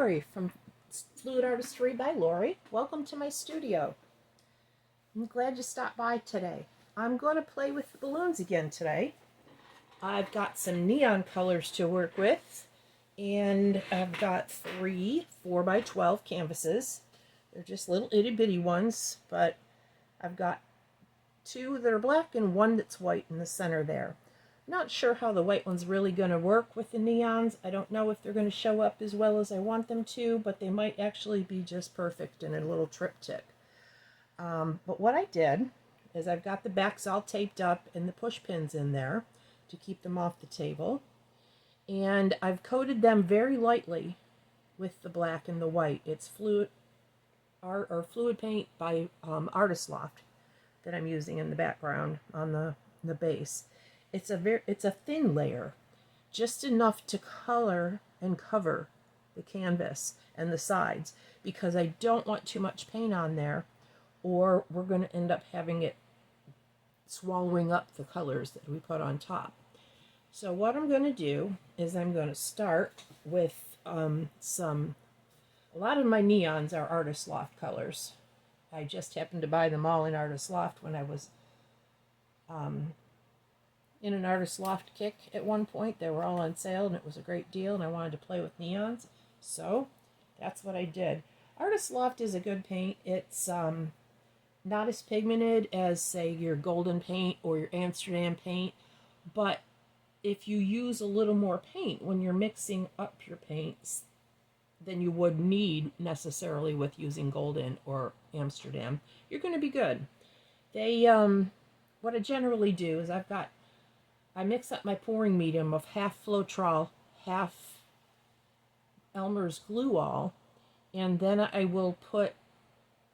Lori from Fluidartistrybylori. Welcome to my studio. I'm glad you stopped by today. I'm going to play with the balloons again today. I've got some neon colors to work with, and I've got 3 4x12 canvases. They're just little itty bitty ones, but I've got 2 that are black and 1 that's white in the center there. Not sure how the white one's really going to work with the neons. I don't know if they're going to show up as well as I want them to, but they might actually be just perfect in a little triptych. But what I did is I've got the backs all taped up and the push pins in there to keep them off the table. And I've coated them very lightly with the black and the white. It's fluid paint by Artist Loft that I'm using in the background on the base. It's a thin layer, just enough to color and cover the canvas and the sides, because I don't want too much paint on there, or we're going to end up having it swallowing up the colors that we put on top. So what I'm going to do is I'm going to start with a lot of my neons are Artist Loft colors. I just happened to buy them all in Artist Loft when I was in an Artist Loft kick at one point. They were all on sale and it was a great deal, and I wanted to play with neons, so that's what I did. Artist Loft is a good paint. It's not as pigmented as, say, your golden paint or your Amsterdam paint, but if you use a little more paint when you're mixing up your paints than you would need necessarily with using golden or Amsterdam, you're going to be good. They what I generally do is I mix up my pouring medium of half Floetrol, half Elmer's glue all, and then I will put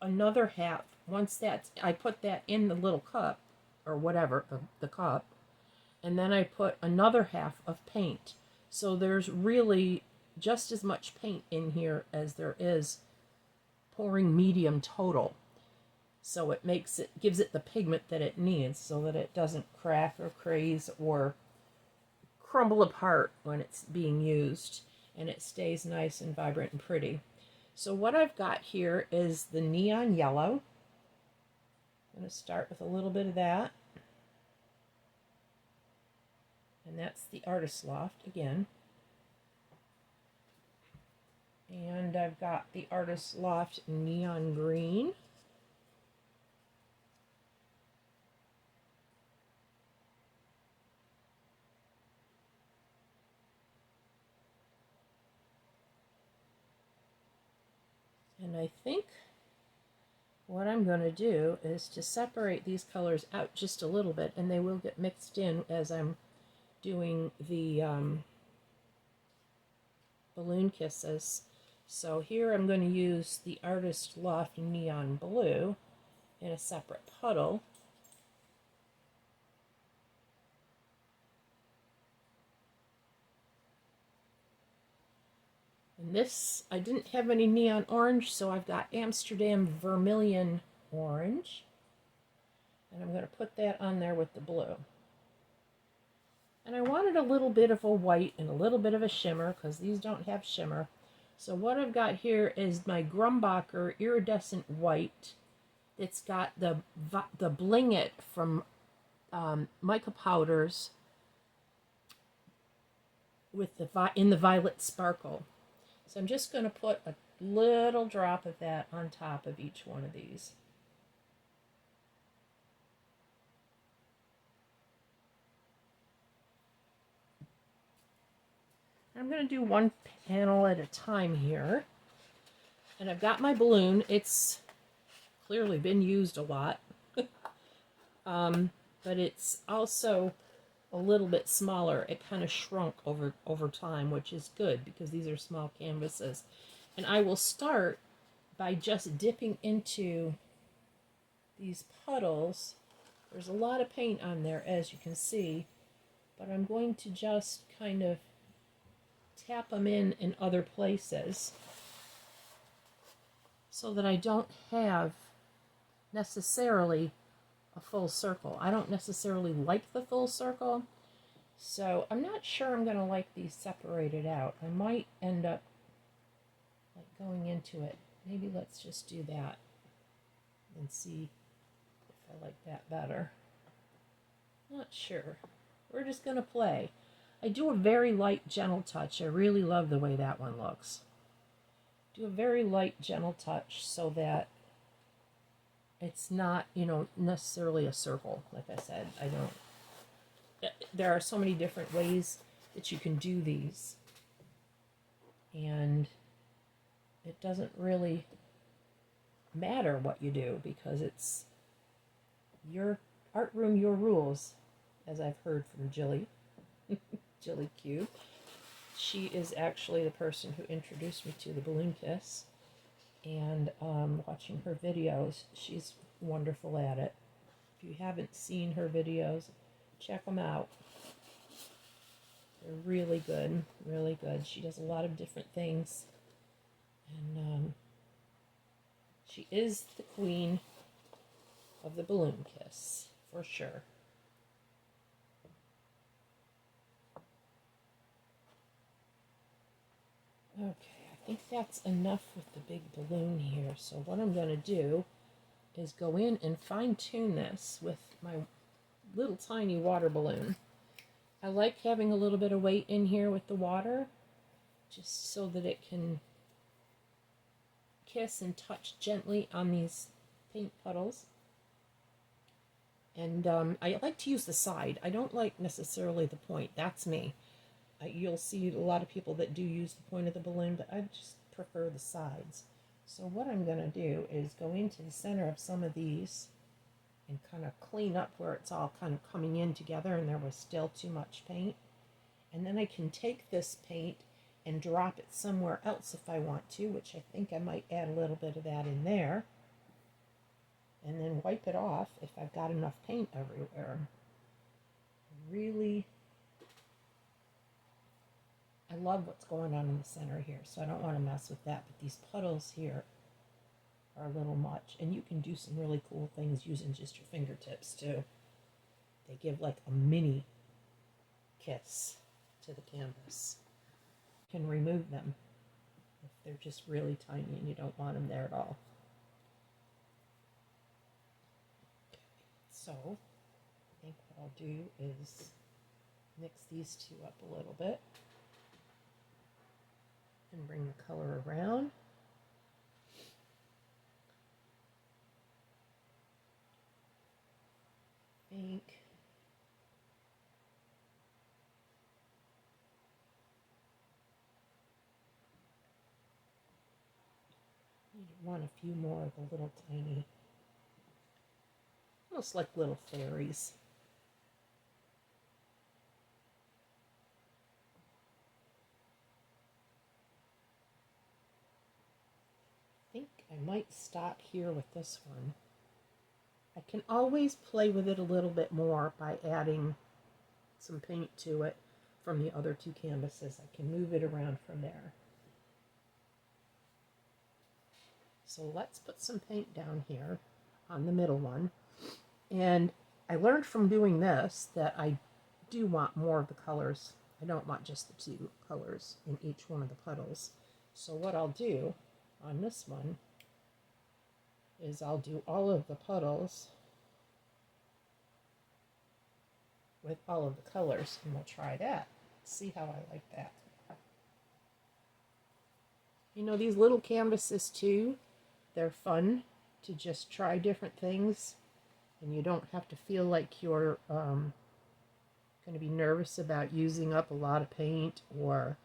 another half. Once I put that in the little cup, or whatever, the cup, and then I put another half of paint. So there's really just as much paint in here as there is pouring medium total. So it gives it the pigment that it needs so that it doesn't crack or craze or crumble apart when it's being used, and it stays nice and vibrant and pretty. So what I've got here is the neon yellow. I'm going to start with a little bit of that. And that's the Artist Loft again. And I've got the Artist Loft neon green. And I think what I'm going to do is to separate these colors out just a little bit, and they will get mixed in as I'm doing the balloon kisses. So here I'm going to use the Artist Loft neon blue in a separate puddle. And this, I didn't have any neon orange, so I've got Amsterdam Vermillion orange. And I'm going to put that on there with the blue. And I wanted a little bit of a white and a little bit of a shimmer, because these don't have shimmer. So what I've got here is my Grumbacher iridescent white. It's got the Bling It from mica powders with in the violet sparkle. So I'm just going to put a little drop of that on top of each one of these. I'm going to do one panel at a time here. And I've got my balloon. It's clearly been used a lot. But it's also a little bit smaller. It kind of shrunk over time, which is good because these are small canvases. And I will start by just dipping into these puddles. There's a lot of paint on there, as you can see, but I'm going to just kind of tap them in other places so that I don't have necessarily a full circle. I don't necessarily like the full circle, so I'm not sure I'm going to like these separated out. I might end up going into it. Maybe let's just do that and see if I like that better. Not sure. We're just going to play. I do a very light, gentle touch. I really love the way that one looks. Do a very light, gentle touch so that it's not, you know, necessarily a circle. Like I said, there are so many different ways that you can do these. And it doesn't really matter what you do because it's your art room, your rules, as I've heard from Jilly. Jilly Cube. She is actually the person who introduced me to the Balloon Kiss, and watching her videos, she's wonderful at it. If you haven't seen her videos, check them out. They're really good, really good. She does a lot of different things, and she is the queen of the Balloon Kiss, for sure. Okay, I think that's enough with the big balloon here. So what I'm going to do is go in and fine-tune this with my little tiny water balloon. I like having a little bit of weight in here with the water, just so that it can kiss and touch gently on these paint puddles. And I like to use the side. I don't like necessarily the point. That's me. You'll see a lot of people that do use the point of the balloon, but I just prefer the sides. So what I'm going to do is go into the center of some of these and kind of clean up where it's all kind of coming in together and there was still too much paint. And then I can take this paint and drop it somewhere else if I want to, which I think I might add a little bit of that in there. And then wipe it off if I've got enough paint everywhere. Really, I love what's going on in the center here, so I don't want to mess with that. But these puddles here are a little much, and you can do some really cool things using just your fingertips too. They give like a mini kiss to the canvas. You can remove them if they're just really tiny and you don't want them there at all. Okay, so I think what I'll do is mix these two up a little bit and bring the color around. I think you want a few more of the little tiny, almost like little fairies. I think I might stop here with this one. I can always play with it a little bit more by adding some paint to it from the other two canvases. I can move it around from there. So let's put some paint down here on the middle one. And I learned from doing this that I do want more of the colors. I don't want just the two colors in each one of the puddles. So what I'll do on this one is I'll do all of the puddles with all of the colors, and we'll try that. See how I like that. You know, these little canvases too, they're fun to just try different things, and you don't have to feel like you're going to be nervous about using up a lot of paint or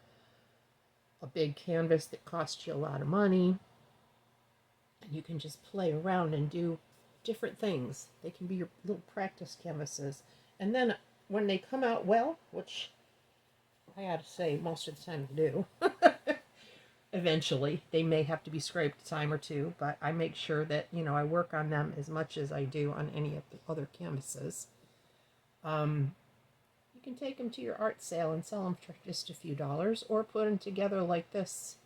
a big canvas that costs you a lot of money. And you can just play around and do different things. They can be your little practice canvases. And then when they come out well, which I had to say most of the time they do, eventually they may have to be scraped a time or two, but I make sure that, you know, I work on them as much as I do on any of the other canvases. You can take them to your art sale and sell them for just a few dollars, or put them together like this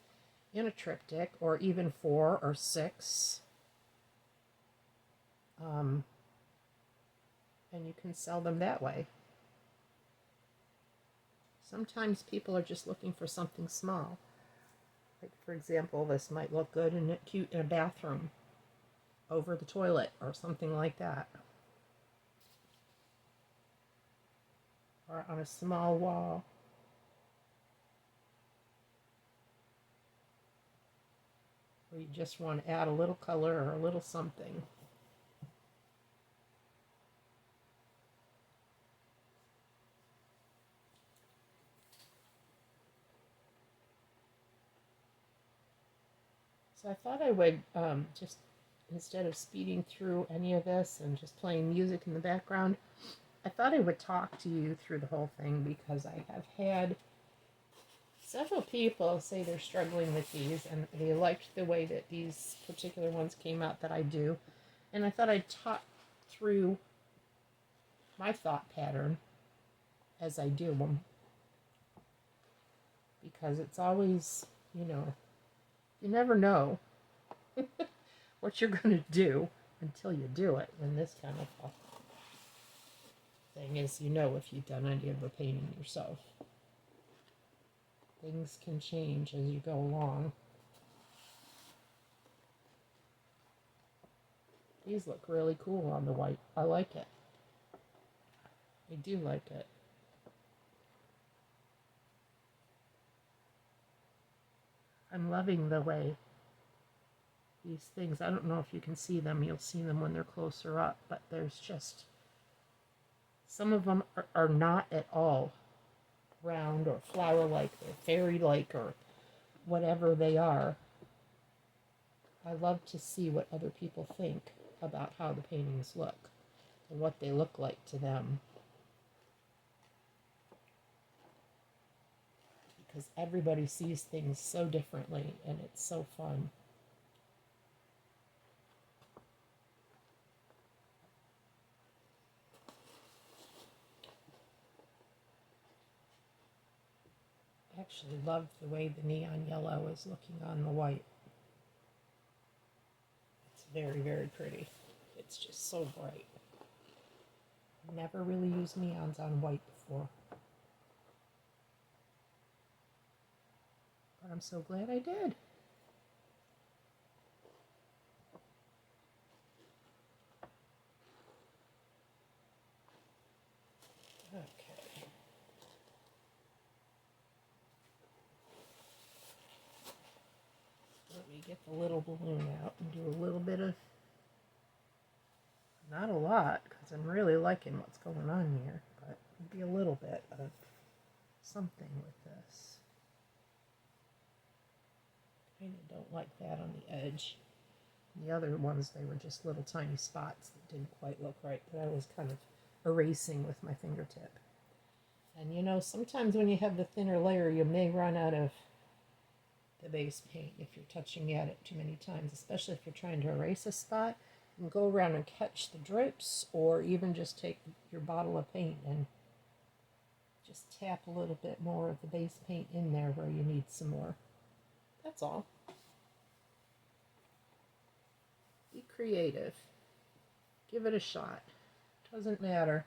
in a triptych, or even 4 or 6. And you can sell them that way. Sometimes people are just looking for something small. Like, for example, this might look good and cute in a bathroom over the toilet or something like that. Or on a small wall. Where you just want to add a little color or a little something. So I thought I would just, instead of speeding through any of this and just playing music in the background, I thought I would talk to you through the whole thing because I have had several people say they're struggling with these and they liked the way that these particular ones came out that I do. And I thought I'd talk through my thought pattern as I do them. Because it's always, you never know what you're going to do until you do it. And this kind of thing is, if you've done any of the painting yourself. Things can change as you go along. These look really cool on the white. I like it. I do like it. I'm loving the way these things, I don't know if you can see them. You'll see them when they're closer up, but there's just, some of them are not at all round or flower-like or fairy-like or whatever they are. I love to see what other people think about how the paintings look and what they look like to them. Because everybody sees things so differently and it's so fun. I actually love the way the neon yellow is looking on the white. It's very, very pretty. It's just so bright. I've never really used neons on white before. But I'm so glad I did. Okay. Let me get the little balloon out and do a little bit of, not a lot, because I'm really liking what's going on here, but maybe a little bit of something with this. I don't like that on the edge. The other ones, they were just little tiny spots that didn't quite look right, that I was kind of erasing with my fingertip. And sometimes when you have the thinner layer, you may run out of the base paint if you're touching at it too many times, especially if you're trying to erase a spot. You can go around and catch the drips, or even just take your bottle of paint and just tap a little bit more of the base paint in there where you need some more. That's all. Be creative. Give it a shot. Doesn't matter.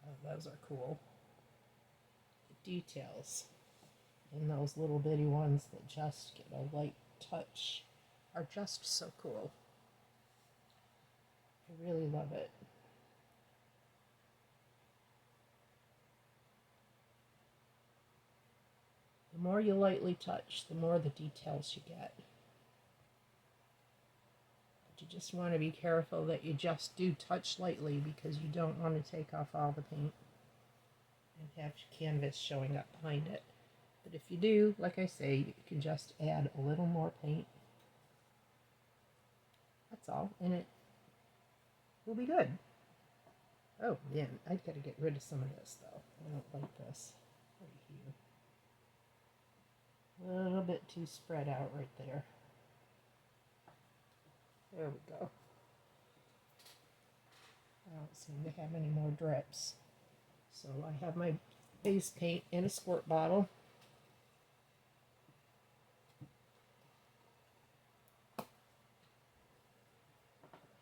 Oh, those are cool. The details in those little bitty ones that just get a light touch are just so cool. I really love it. The more you lightly touch, the more the details you get. But you just want to be careful that you just do touch lightly, because you don't want to take off all the paint and have your canvas showing up behind it. But if you do, like I say, you can just add a little more paint. That's all, and it will be good. Oh man, I've got to get rid of some of this though. I don't like this right here. A little bit too spread out right there. There we go. I don't seem to have any more drips. So I have my base paint in a squirt bottle.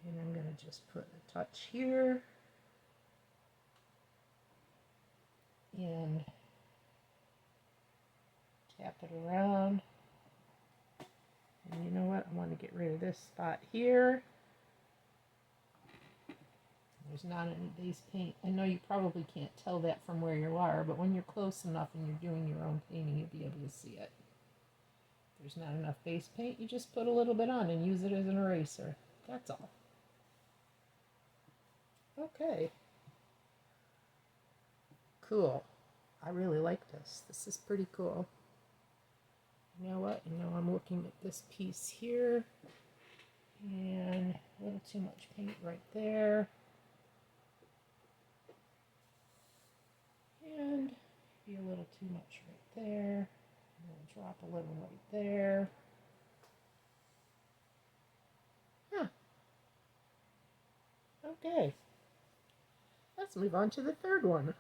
And I'm going to just put a touch here. And tap it around. And you know what? I want to get rid of this spot here. There's not any base paint. I know you probably can't tell that from where you are, but when you're close enough and you're doing your own painting, you'll be able to see it. If there's not enough base paint, you just put a little bit on and use it as an eraser. That's all. Okay. Cool. I really like this. This is pretty cool. You know what? Now I'm looking at this piece here, and a little too much paint right there. And maybe a little too much right there. We'll drop a little right there. Huh. Okay. Let's move on to the third one.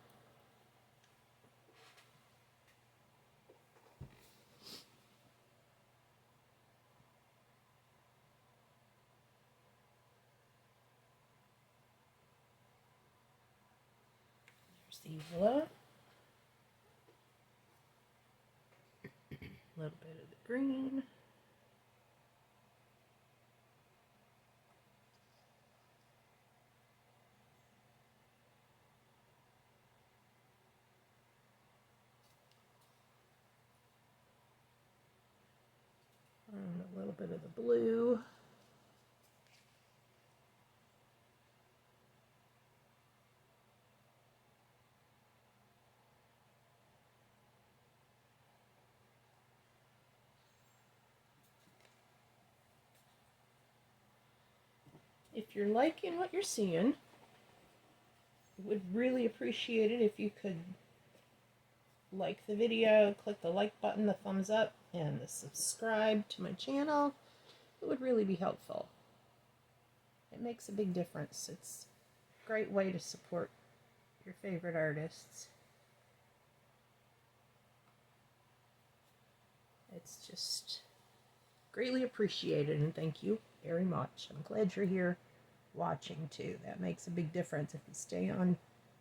There's the yellow. A little bit of the green. And a little bit of the blue. If you're liking what you're seeing, would really appreciate it if you could like the video, click the like button, the thumbs up, and the subscribe to my channel. It would really be helpful. It makes a big difference. It's a great way to support your favorite artists. It's just greatly appreciated, and thank you very much. I'm glad you're here watching too. That makes a big difference. If you stay on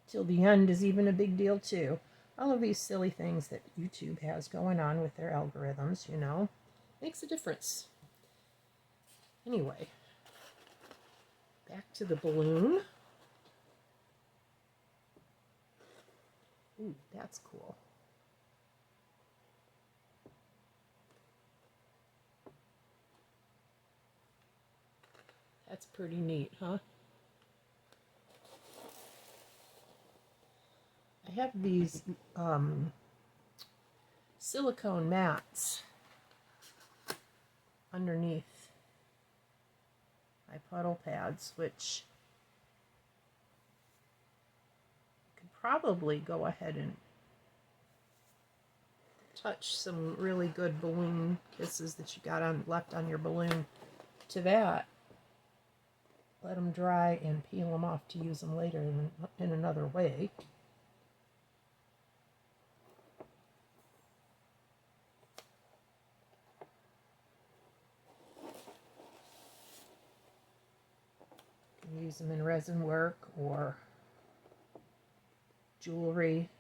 till the end is even a big deal too. All of these silly things that YouTube has going on with their algorithms, you know, makes a difference. Anyway, back to the balloon. Ooh, that's cool. That's pretty neat, huh? I have these silicone mats underneath my puddle pads, which could probably go ahead and touch some really good balloon kisses that you got left on your balloon to that. Let them dry and peel them off to use them later in another way. You can use them in resin work or jewelry.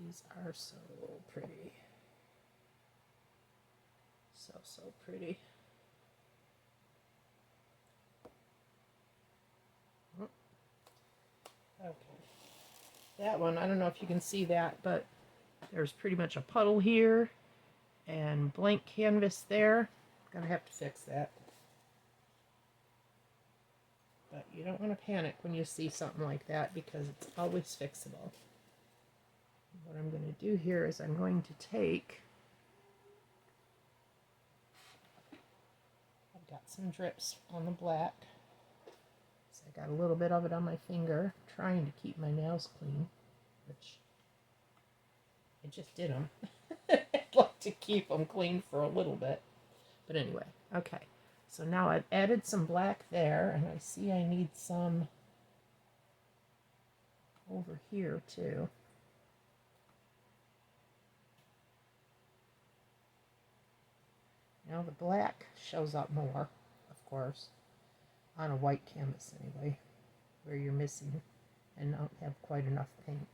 These are so pretty. So pretty. Okay. That one, I don't know if you can see that, but there's pretty much a puddle here and blank canvas there. Gonna have to fix that. But you don't want to panic when you see something like that because it's always fixable. What I'm going to do here is I'm going to take, I've got some drips on the black, so I got a little bit of it on my finger, trying to keep my nails clean, which I just did them. I'd like to keep them clean for a little bit, but anyway, okay. So now I've added some black there, and I see I need some over here too. Now the black shows up more, of course, on a white canvas anyway, where you're missing and don't have quite enough paint.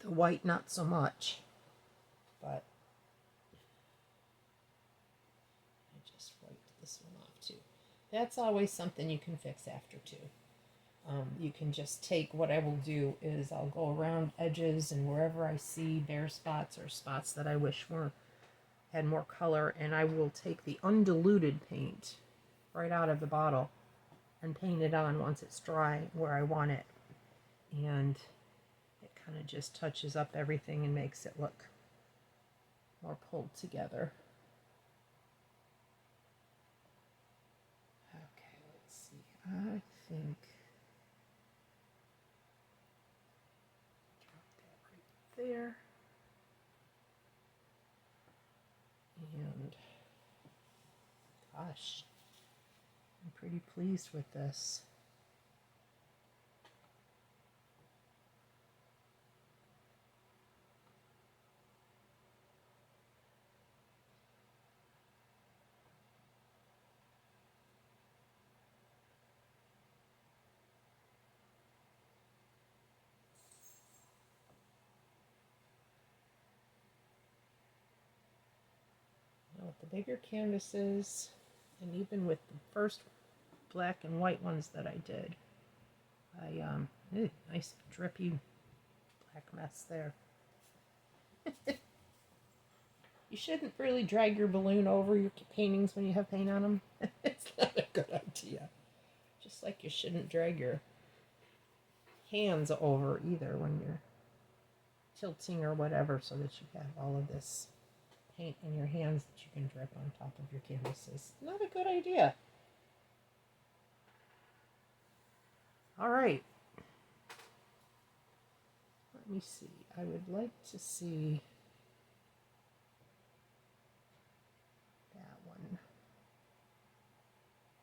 The white not so much, but I just wiped this one off too. That's always something you can fix after too. You can just take, what I will do is I'll go around edges and wherever I see bare spots or spots that I wish had more color, and I will take the undiluted paint right out of the bottle and paint it on once it's dry where I want it. And it kind of just touches up everything and makes it look more pulled together. Okay, let's see. I think drop that right there. And gosh, I'm pretty pleased with this. With the bigger canvases, and even with the first black and white ones that I did, nice drippy black mess there. You shouldn't really drag your balloon over your paintings when you have paint on them. It's not a good idea. Just like you shouldn't drag your hands over either when you're tilting or whatever, so that you have all of this paint in your hands that you can drip on top of your canvases. Not a good idea. All right. Let me see. I would like to see that one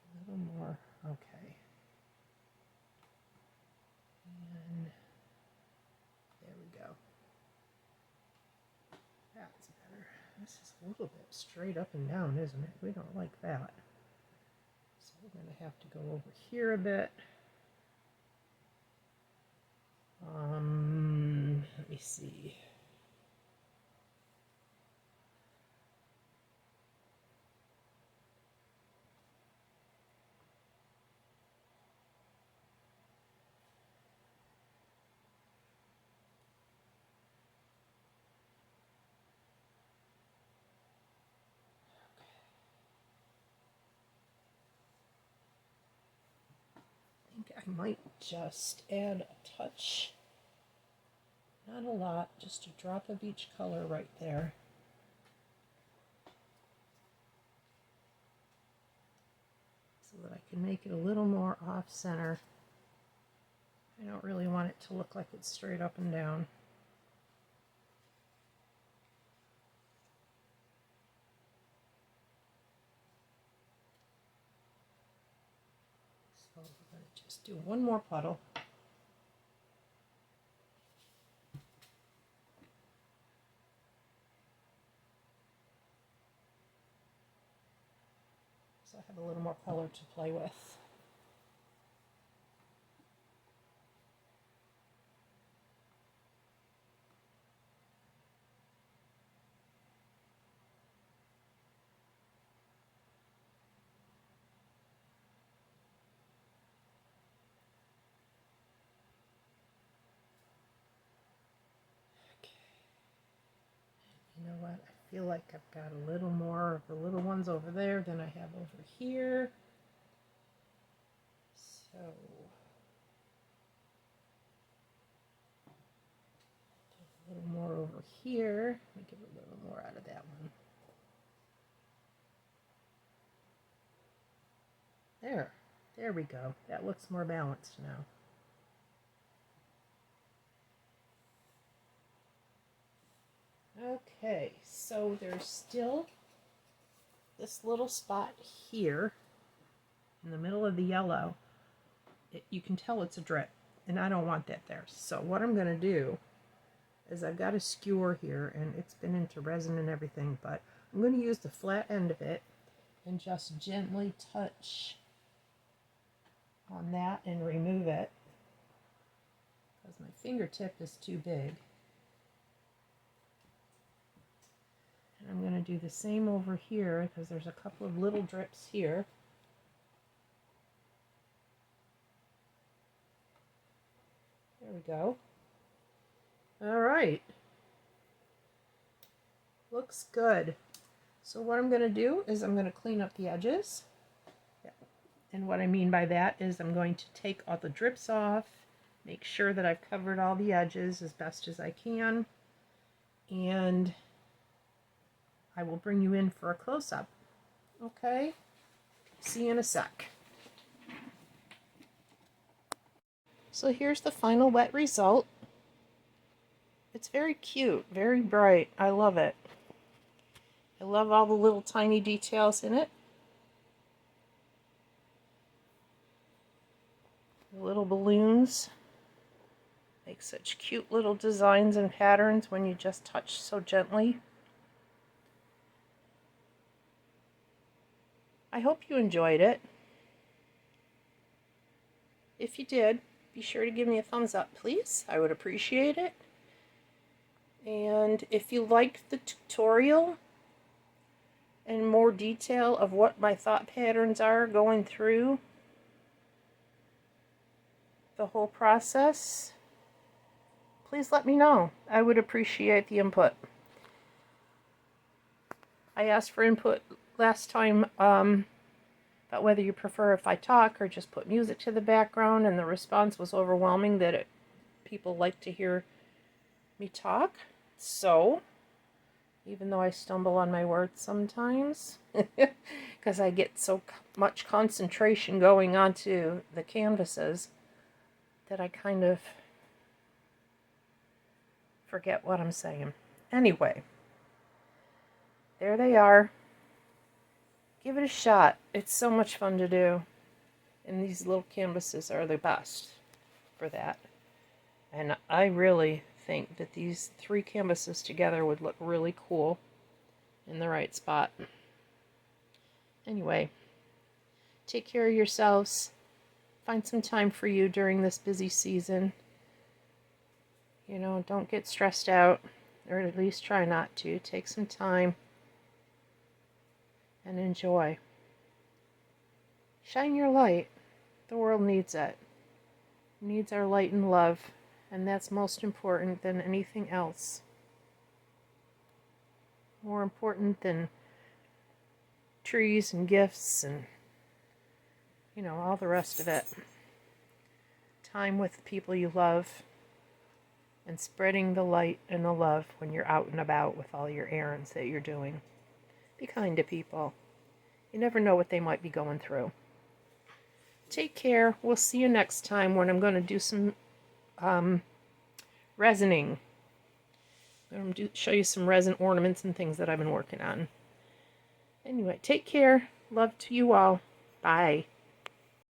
a little more. Okay. And there we go. That's better. This is a little bit straight up and down, isn't it? We don't like that. So we're going to have to go over here a bit. Let me see. I might just add a touch, not a lot, just a drop of each color right there. So that I can make it a little more off center. I don't really want it to look like it's straight up and down. So we're going to just do one more puddle. So I have a little more color to play with. You know what? I feel like I've got a little more of the little ones over there than I have over here. So a little more over here. Let me give a little more out of that one. There we go. That looks more balanced now. Okay, so there's still this little spot here in the middle of the yellow you can tell it's a drip, and I don't want that there. So what I'm going to do is I've got a skewer here, and it's been into resin and everything, but I'm going to use the flat end of it and just gently touch on that and remove it, because my fingertip is too big. And I'm going to do the same over here, because there's a couple of little drips here. There we go. All right. Looks good. So what I'm going to do is I'm going to clean up the edges. And what I mean by that is I'm going to take all the drips off, make sure that I've covered all the edges as best as I can, and I will bring you in for a close-up. Okay? See you in a sec. So here's the final wet result. It's very cute, very bright. I love it. I love all the little tiny details in it. The little balloons make such cute little designs and patterns when you just touch so gently. I hope you enjoyed it. If you did, be sure to give me a thumbs up, please. I would appreciate it. And if you liked the tutorial and more detail of what my thought patterns are going through the whole process, please let me know. I would appreciate the input. I asked for input last time about whether you prefer if I talk or just put music to the background, and the response was overwhelming that people like to hear me talk. So, even though I stumble on my words sometimes, because I get so much concentration going onto the canvases that I kind of forget what I'm saying. Anyway, there they are. Give it a shot. It's so much fun to do. And these little canvases are the best for that. And I really think that these 3 canvases together would look really cool in the right spot. Anyway, take care of yourselves. Find some time for you during this busy season. You know, don't get stressed out, or at least try not to. Take some time and enjoy. Shine your light. The world needs it. It needs our light and love, and that's most important than anything else. More important than trees and gifts and, you know, all the rest of it. Time with the people you love, and spreading the light and the love when you're out and about with all your errands that you're doing. Be kind to people. You never know what they might be going through. Take care. We'll see you next time when I'm going to do some resining. I'm going to show you some resin ornaments and things that I've been working on. Anyway, take care. Love to you all. Bye.